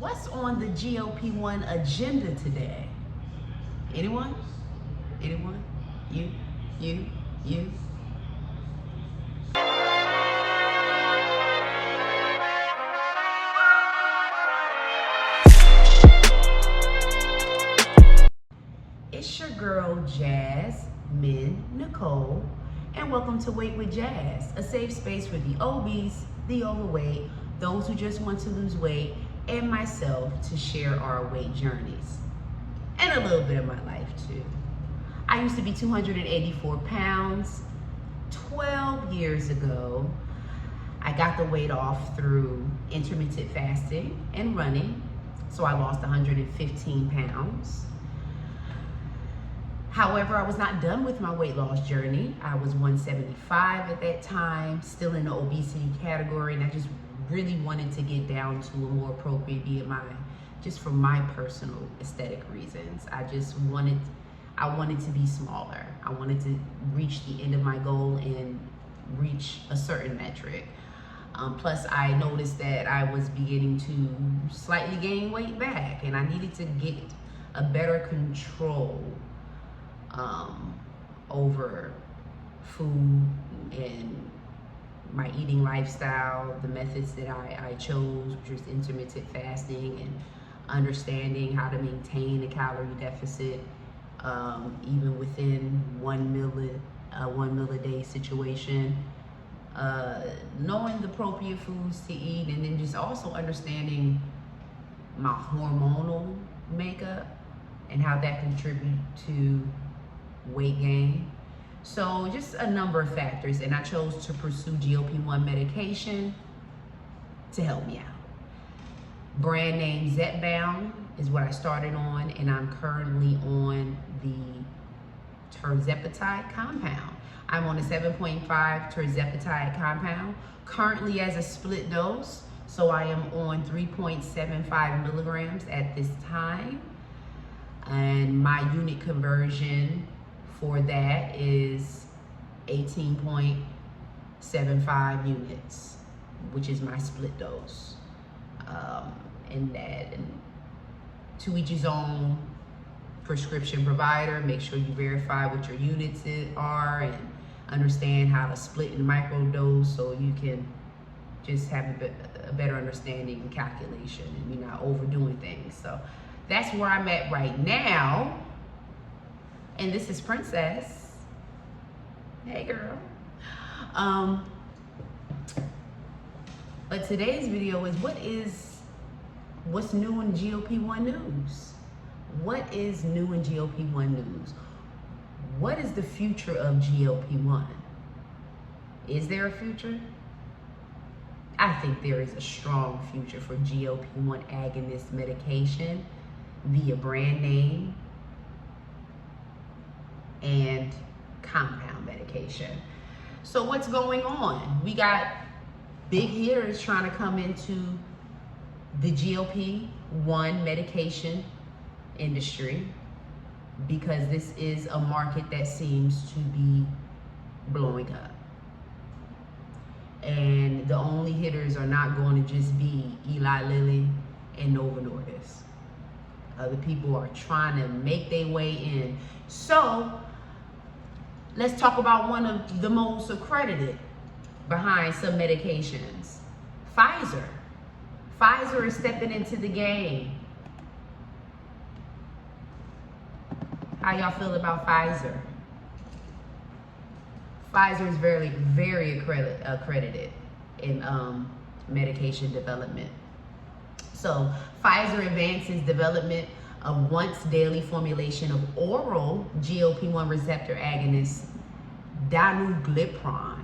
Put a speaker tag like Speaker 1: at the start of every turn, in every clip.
Speaker 1: What's on the GLP1 agenda today? Anyone? Anyone? You? It's your girl, Jasmine Nicole, and welcome to Weight with Jazz, a safe space for the obese, the overweight, those who just want to lose weight, and myself to share our weight journeys. And a little bit of my life too. I used to be 284 pounds 12 years ago. I got the weight off through intermittent fasting and running, so I lost 115 pounds. However, I was not done with my weight loss journey. I was 175 at that time, still in the obesity category, and I just really wanted to get down to a more appropriate BMI, just for my personal aesthetic reasons. I wanted to be smaller. I wanted to reach the end of my goal and reach a certain metric. Plus, I noticed that I was beginning to slightly gain weight back, and I needed to get a better control over food and my eating lifestyle, the methods that I chose, which was intermittent fasting and understanding how to maintain a calorie deficit, even within one meal a day situation, knowing the appropriate foods to eat, and then just also understanding my hormonal makeup and how that contributes to weight gain. So just a number of factors, and I chose to pursue GLP-1 medication to help me out. Brand name Zepbound is what I started on, and I'm currently on the Tirzepatide compound. I'm on a 7.5 Tirzepatide compound, currently as a split dose, so I am on 3.75 milligrams at this time, and my unit conversion for that is 18.75 units, which is my split dose. And to each his own prescription provider. Make sure you verify what your units are and understand how to split and microdose, so you can just have a better understanding and calculation, and you're not overdoing things. So that's where I'm at right now. And this is Princess. Hey girl. But today's video is what's new in GLP-1 news? What is new in GLP-1 news? What is the future of GLP-1? Is there a future? I think there is a strong future for GLP-1 agonist medication via brand name and compound medication. So what's going on? We got big hitters trying to come into the GLP-1 medication industry, because this is a market that seems to be blowing up. And the only hitters are not going to just be Eli Lilly and Novo Nordisk. Other people are trying to make their way in. So let's talk about one of the most accredited behind some medications, Pfizer. Pfizer is stepping into the game. How y'all feel about Pfizer? Pfizer is very, very accredited in medication development. So Pfizer advances development of once daily formulation of oral GLP-1 receptor agonist danuglipron.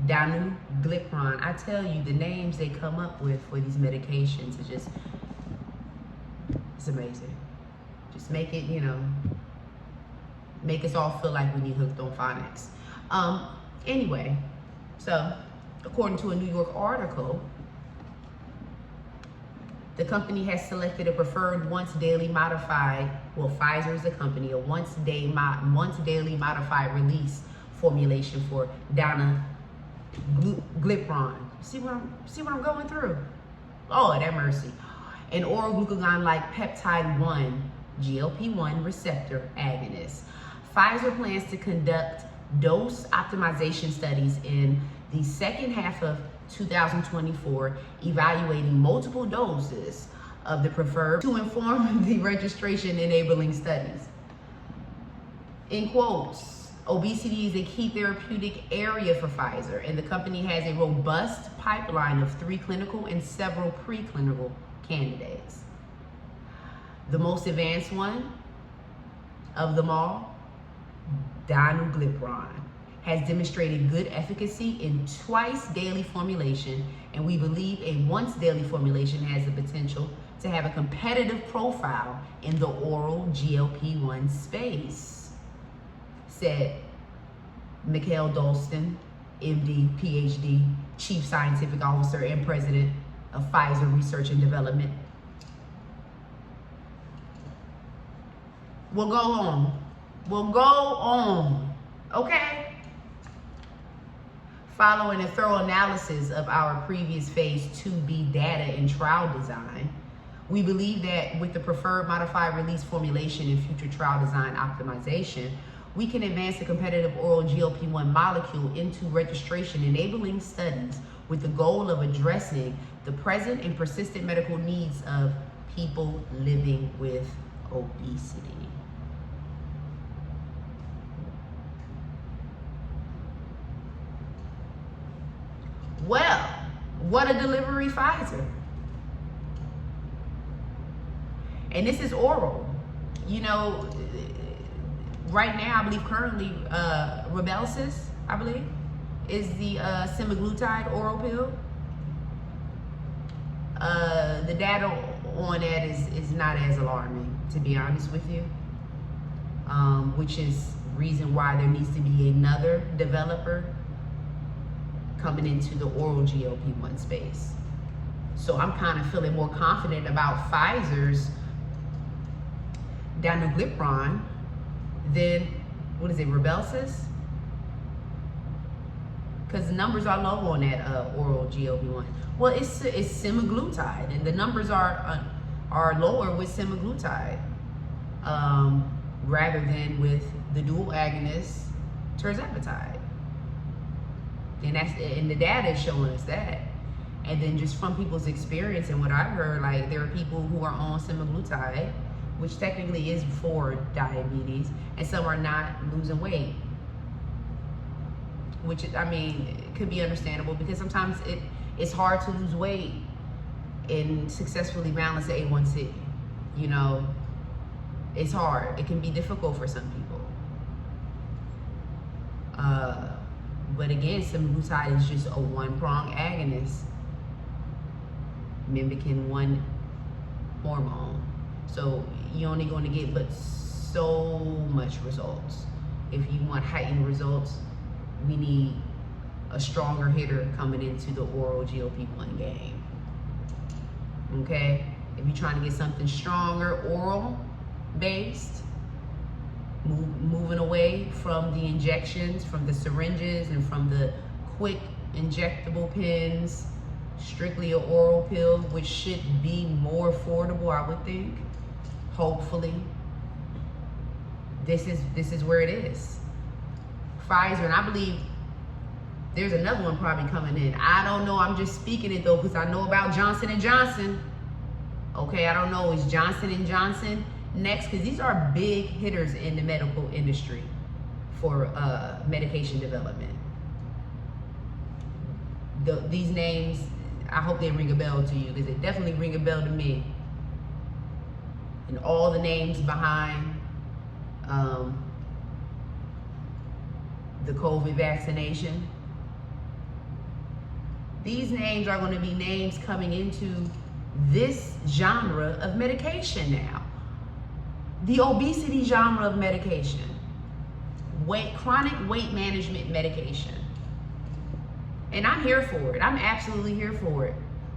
Speaker 1: Danuglipron. I tell you, the names they come up with for these medications is just, it's amazing. Just make it, make us all feel like we need hooked on phonics. Anyway, so according to a New York article, the company has selected a preferred once daily modified, well, Pfizer is a company, a once daily modified release formulation for danuglipron. See what I'm going through? Lord have mercy. an oral glucagon-like peptide-1 GLP-1 receptor agonist. Pfizer plans to conduct dose optimization studies in the second half of 2024, evaluating multiple doses of the preferred to inform the registration enabling studies. In quotes, obesity is a key therapeutic area for Pfizer, and the company has a robust pipeline of 3 clinical and several preclinical candidates. The most advanced one of them all, danuglipron, has demonstrated good efficacy in twice-daily formulation, and we believe a once-daily formulation has the potential to have a competitive profile in the oral GLP-1 space, said Mikhail Dolston, MD, PhD, Chief Scientific Officer and President of Pfizer Research and Development. We'll go on, okay? Following a thorough analysis of our previous phase 2b data and trial design, we believe that with the preferred modified release formulation and future trial design optimization, we can advance the competitive oral GLP-1 molecule into registration enabling studies with the goal of addressing the present and persistent medical needs of people living with obesity. Well, what a delivery, Pfizer. And this is oral. You know, right now, I believe currently, Rybelsus, I believe, is the semaglutide oral pill. The data on that is not as alarming, to be honest with you, which is reason why there needs to be another developer coming into the oral GLP-1 space. So I'm kind of feeling more confident about Pfizer's danuglipron than, what is it, Rybelsus? Because the numbers are low on that oral GLP-1. Well, it's semaglutide, and the numbers are lower with semaglutide rather than with the dual agonist Tirzepatide. And the data is showing us that. And then just from people's experience and what I've heard, like there are people who are on semaglutide, which technically is for diabetes, and some are not losing weight. Which, I mean, it could be understandable because sometimes it's hard to lose weight and successfully balance the A1C. You know, it's hard. It can be difficult for some people. But again, semaglutide is just a one-prong agonist mimicking one hormone. So you're only going to get but so much results. If you want heightened results, we need a stronger hitter coming into the oral GLP-1 game. Okay? If you're trying to get something stronger, oral based, moving away from the injections, from the syringes, and from the quick injectable pens, strictly an oral pill, which should be more affordable, I would think. Hopefully. This is where it is. Pfizer, and I believe there's another one probably coming in. I don't know, I'm just speaking it though, because I know about Johnson & Johnson. Okay, I don't know, is Johnson & Johnson next? Because these are big hitters in the medical industry for medication development. These names, I hope they ring a bell to you, because they definitely ring a bell to me. And all the names behind the COVID vaccination. These names are going to be names coming into this genre of medication now. The obesity genre of medication. Chronic weight management medication. And I'm here for it. I'm absolutely here for it.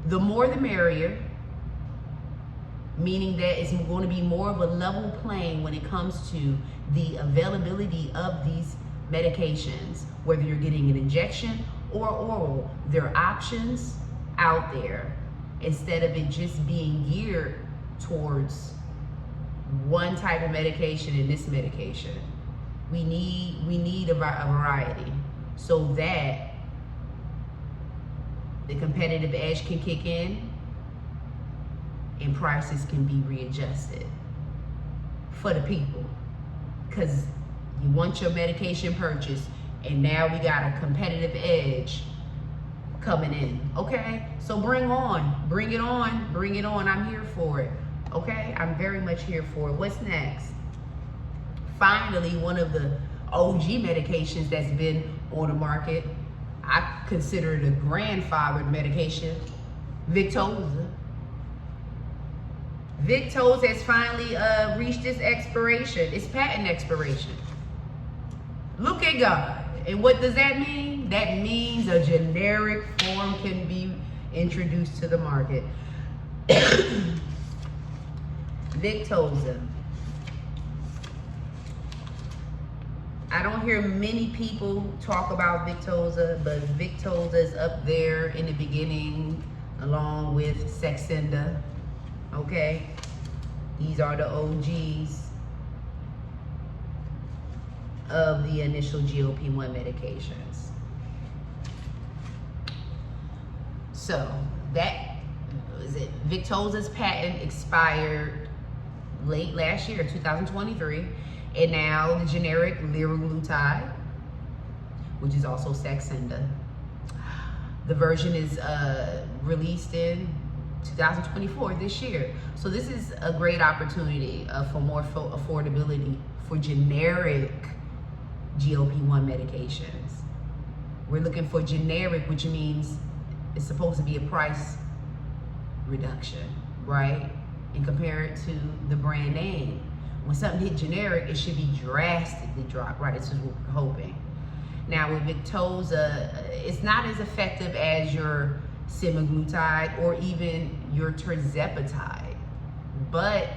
Speaker 1: The more the merrier, meaning that it's going to be more of a level playing when it comes to the availability of these medications, whether you're getting an injection or oral. There are options out there instead of it just being geared towards one type of medication and this medication. We need a variety so that the competitive edge can kick in and prices can be readjusted for the people. Because you want your medication purchased, and now we got a competitive edge coming in, okay? So bring it on, bring it on. I'm here for it, okay? I'm very much here for it. What's next? Finally, one of the OG medications that's been on the market, I consider it a grandfathered medication, Victoza. Victoza has finally reached its expiration, its patent expiration. Look at God. And what does that mean? That means a generic form can be introduced to the market. Victoza. I don't hear many people talk about Victoza, but Victoza is up there in the beginning along with Saxenda. Okay? These are the OGs of the initial GLP-1 medications. So that was it. Victoza's patent expired late last year, 2023, and now the generic Liraglutide, which is also Saxenda, the version is released in 2024, this year. So this is a great opportunity for more affordability for generic GLP-1 medications. We're looking for generic, which means it's supposed to be a price reduction, right? And compare it to the brand name. When something hit generic, it should be drastically dropped, right? This is what we're hoping. Now with Victoza, it's not as effective as your semaglutide or even your Tirzepatide, but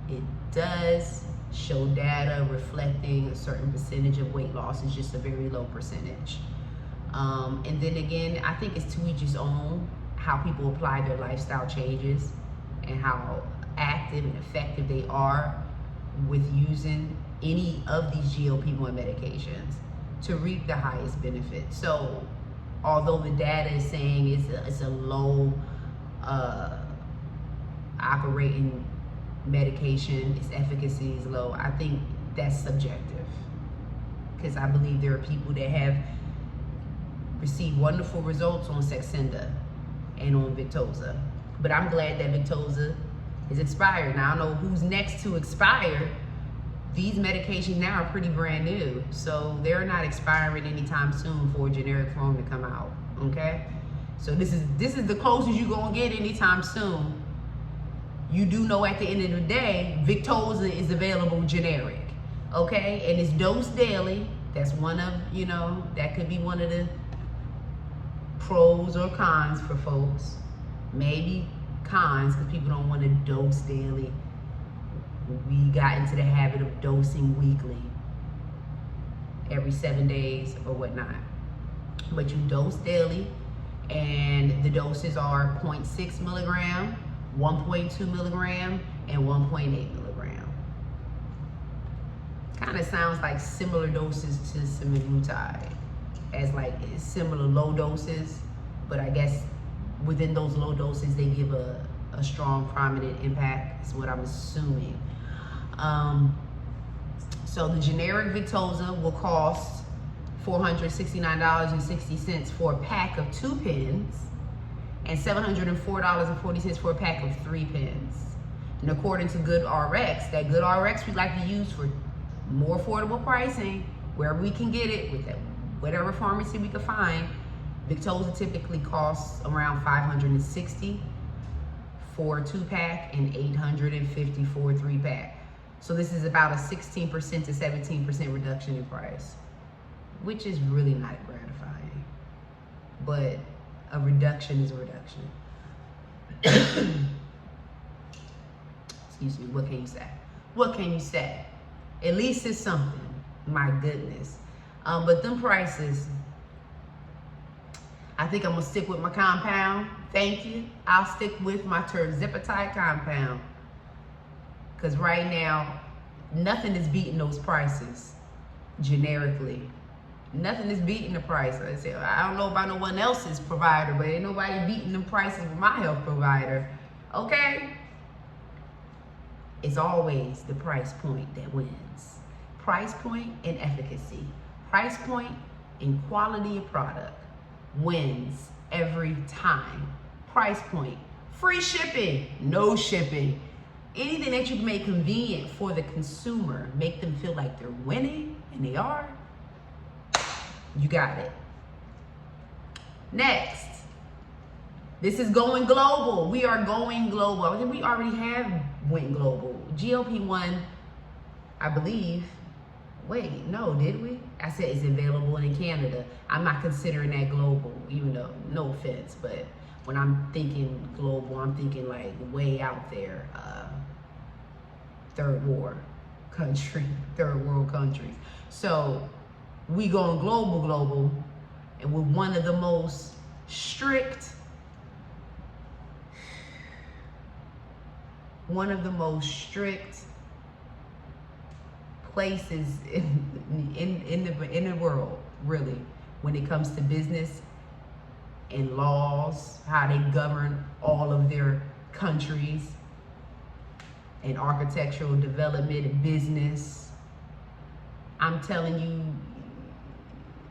Speaker 1: it does show data reflecting a certain percentage of weight loss. It's just a very low percentage. And then again, I think it's to each his own how people apply their lifestyle changes and how active and effective they are with using any of these GLP-1 medications to reap the highest benefit. So although the data is saying it's a low operating medication, its efficacy is low, I think that's subjective, because I believe there are people that have received wonderful results on Saxenda and on Victoza. But I'm glad that Victoza is expired. Now I don't know who's next to expire. These medications now are pretty brand new, so they're not expiring anytime soon for a generic form to come out, okay? So this is the closest you're gonna get anytime soon. You do know at the end of the day, Victoza is available generic, okay? And it's dosed daily. That's one of, that could be one of the pros or cons for folks. Maybe cons, because people don't want to dose daily. We got into the habit of dosing weekly, every 7 days or whatnot. But you dose daily, and the doses are 0.6 milligram, 1.2 milligram, and 1.8 milligram. Kind of sounds like similar doses to semaglutide, as like similar low doses, but I guess within those low doses they give a strong prominent impact, is what I'm assuming. So the generic Victoza will cost $469.60 for a pack of 2 pens, and $704.40 for a pack of 3 pens. And according to GoodRx, that GoodRx we like to use for more affordable pricing, wherever we can get it, with whatever pharmacy we can find, Victoza typically costs around $560 for a 2-pack and $850 for a 3-pack. So this is about a 16% to 17% reduction in price, which is really not gratifying, but a reduction is a reduction. Excuse me, what can you say? What can you say? At least it's something, my goodness. But them prices, I think I'm gonna stick with my compound Thank you. I'll stick with my Tirzepatide compound. Because right now, nothing is beating those prices generically. Nothing is beating the price. I say, I don't know about no one else's provider, but ain't nobody beating the prices with my health provider. Okay? It's always the price point that wins. Price point and efficacy. Price point and quality of product wins every time. Price point. Free shipping, no shipping. Anything that you can make convenient for the consumer, make them feel like they're winning, and they are, you got it. Next, this is going global. We are going global. I think we already have went global. GLP1, I believe. Wait, no, did we? I said it's available in Canada. I'm not considering that global, even though, no offense, but when I'm thinking global, I'm thinking like way out there, third world countries. So we going global, and we're one of the most strict, places in the world, really, when it comes to business and laws, how they govern all of their countries, and architectural development and business. I'm telling you,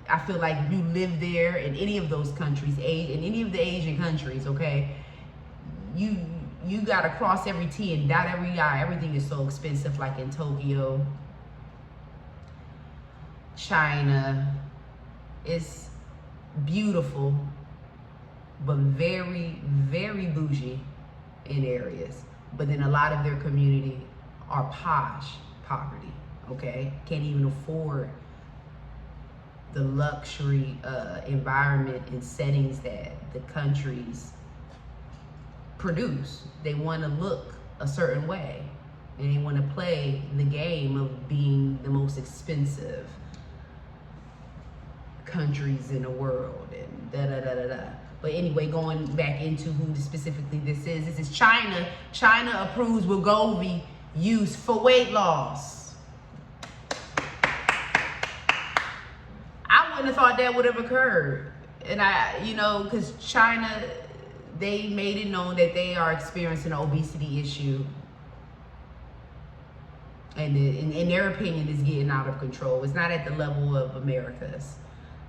Speaker 1: I feel like if you live there in any of those countries, in any of the Asian countries, okay, you gotta cross every T and dot every I. Everything is so expensive, like in Tokyo, China. It's beautiful, but very, very bougie in areas. But then a lot of their community are poverty, okay? Can't even afford the luxury environment and settings that the countries produce. They want to look a certain way, and they want to play the game of being the most expensive countries in the world, and da-da-da-da-da. But anyway, going back into who specifically this is China. China approves Wegovy use for weight loss. I wouldn't have thought that would have occurred. And because China, they made it known that they are experiencing an obesity issue. And in their opinion, it's getting out of control. It's not at the level of America's.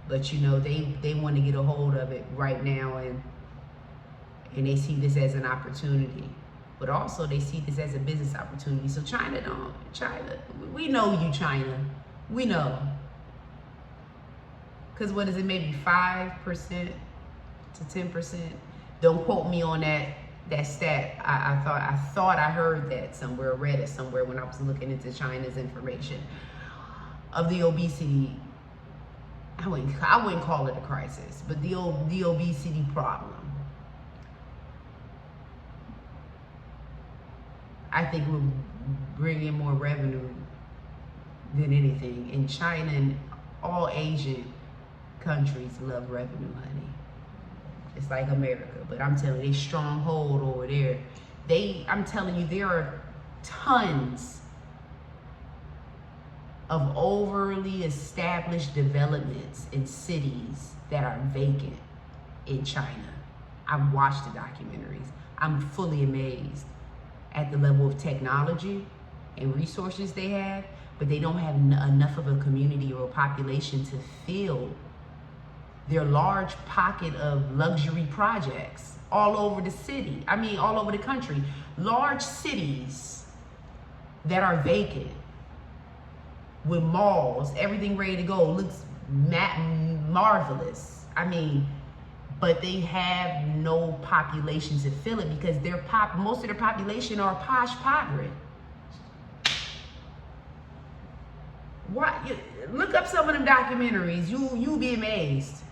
Speaker 1: But they want to get a hold of it right now, and they see this as an opportunity. But also they see this as a business opportunity. So China, we know you, China. We know. Because what is it, maybe 5% to 10%? Don't quote me on that stat. I thought I heard that somewhere, read it somewhere when I was looking into China's information of the obesity. I wouldn't call it a crisis, but the obesity problem. I think will bring in more revenue than anything. In China and all Asian countries love revenue, honey. It's like America, but I'm telling you, they stronghold over there. I'm telling you, there are tons of overly established developments in cities that are vacant in China. I've watched the documentaries. I'm fully amazed at the level of technology and resources they have, but they don't have enough of a community or a population to fill their large pocket of luxury projects all over the city. All over the country. Large cities that are vacant, with malls, everything ready to go, looks marvelous. But they have no population to fill it because most of their population are poverty. Look up some of them documentaries. You'll be amazed.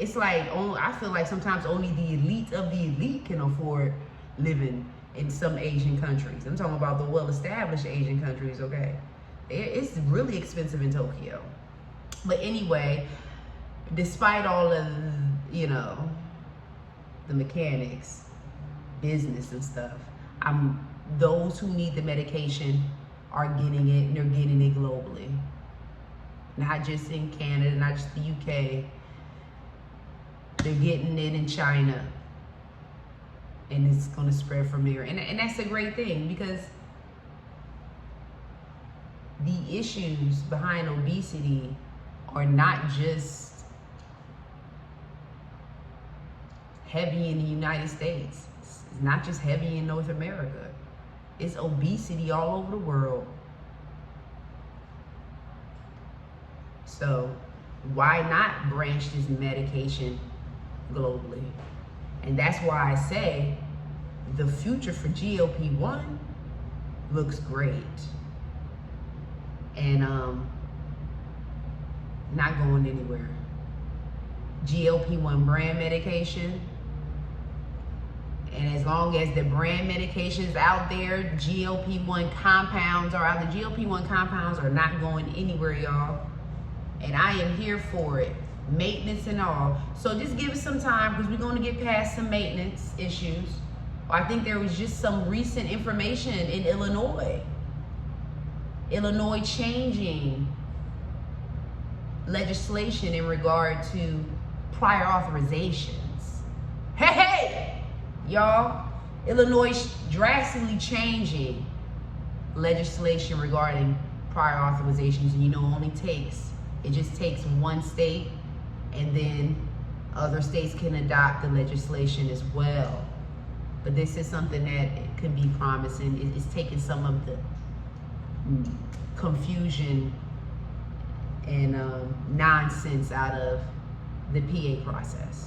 Speaker 1: It's like, I feel like sometimes only the elite of the elite can afford living in some Asian countries. I'm talking about the well-established Asian countries, okay? It's really expensive in Tokyo. But anyway, despite all of, the mechanics, business and stuff. Those who need the medication are getting it, and they're getting it globally. Not just in Canada, not just the UK. They're getting it in China. And it's going to spread from there. And that's a great thing, because the issues behind obesity are not just heavy in the United States. It's not just heavy in North America. It's obesity all over the world. So why not branch this medication globally? And that's why I say the future for GLP-1 looks great. And not going anywhere. GLP-1 brand medication. And as long as the brand medication is out there, GLP-1 compounds are out. The GLP-1 compounds are not going anywhere, y'all. And I am here for it. Maintenance and all. So just give it some time, because we're going to get past some maintenance issues. I think there was just some recent information in Illinois. Illinois changing legislation in regard to prior authorizations. Hey! Y'all, Illinois drastically changing legislation regarding prior authorizations, and it just takes one state, and then other states can adopt the legislation as well. But this is something that could be promising. It's taking some of the confusion and nonsense out of the PA process.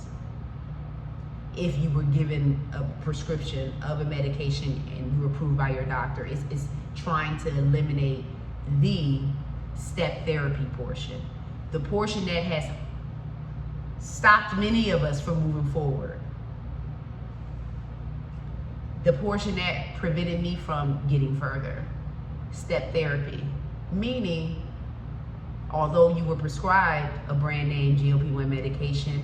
Speaker 1: If you were given a prescription of a medication and you were approved by your doctor, it's trying to eliminate the step therapy portion, the portion that has stopped many of us from moving forward, the portion that prevented me from getting further. Step therapy, meaning although you were prescribed a brand name GLP-1 medication,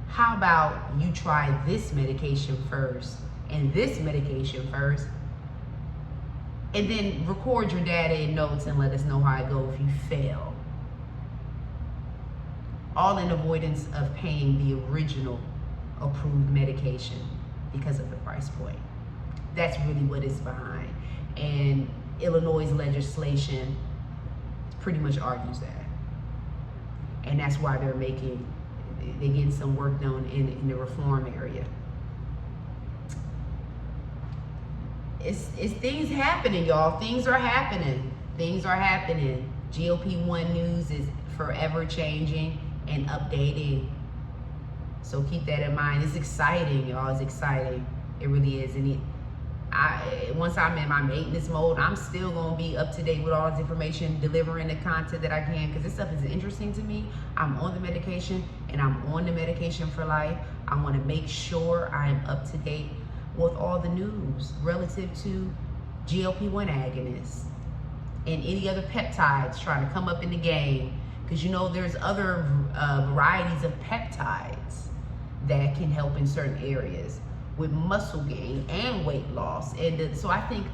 Speaker 1: how about you try this medication first and this medication first, and then record your data and notes and let us know how it goes if you fail. All in avoidance of paying the original approved medication because of the price point. That's really what it's behind. And Illinois' legislation pretty much argues that. And that's why they're getting some work done in the reform area. It's things happening, y'all. Things are happening. Things are happening. GLP-1 news is forever changing and updating. So keep that in mind. It's exciting, y'all. It's exciting. It really is. And once I'm in my maintenance mode, I'm still gonna be up to date with all this information, delivering the content that I can, because this stuff is interesting to me. I'm on the medication, and I'm on the medication for life. I want to make sure I'm up to date with all the news relative to GLP-1 agonists and any other peptides trying to come up in the game, because there's other varieties of peptides that can help in certain areas with muscle gain and weight loss. And so I think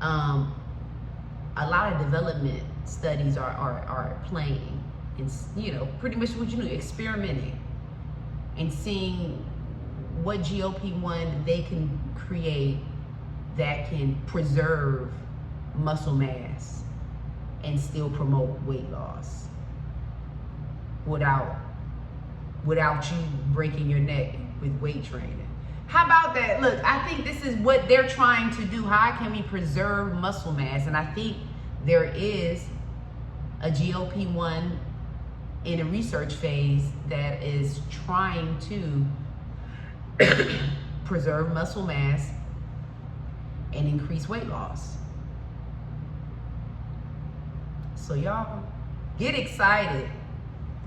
Speaker 1: a lot of development studies are playing, and pretty much what experimenting and seeing what GLP-1 they can create that can preserve muscle mass and still promote weight loss without you breaking your neck with weight training. How about that? Look, I think this is what they're trying to do. How can we preserve muscle mass? And I think there is a GLP-1 in a research phase that is trying to preserve muscle mass and increase weight loss. So y'all, get excited.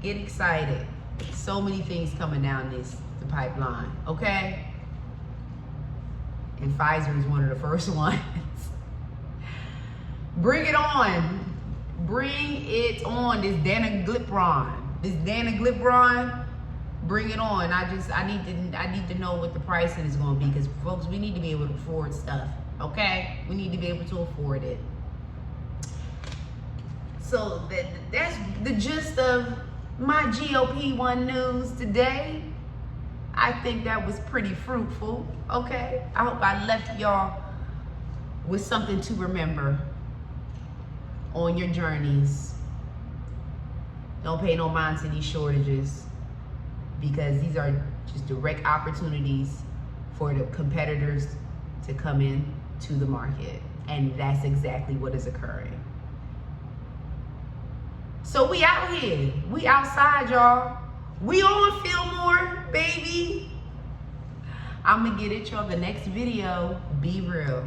Speaker 1: Get excited. So many things coming down the pipeline, okay? And Pfizer is one of the first ones. Bring it on. Bring it on. This danuglipron, bring it on. I need to know what the pricing is going to be, because folks, we need to be able to afford stuff. Okay, we need to be able to afford it. So that's the gist of my GLP1 news today. I think that was pretty fruitful. Okay, I hope I left y'all with something to remember on your journeys. Don't pay no mind to these shortages, because these are just direct opportunities for the competitors to come in to the market, and that's exactly what is occurring. So we out here, we outside, y'all. We on Fillmore, baby. I'm gonna get at y'all the next video. Be real.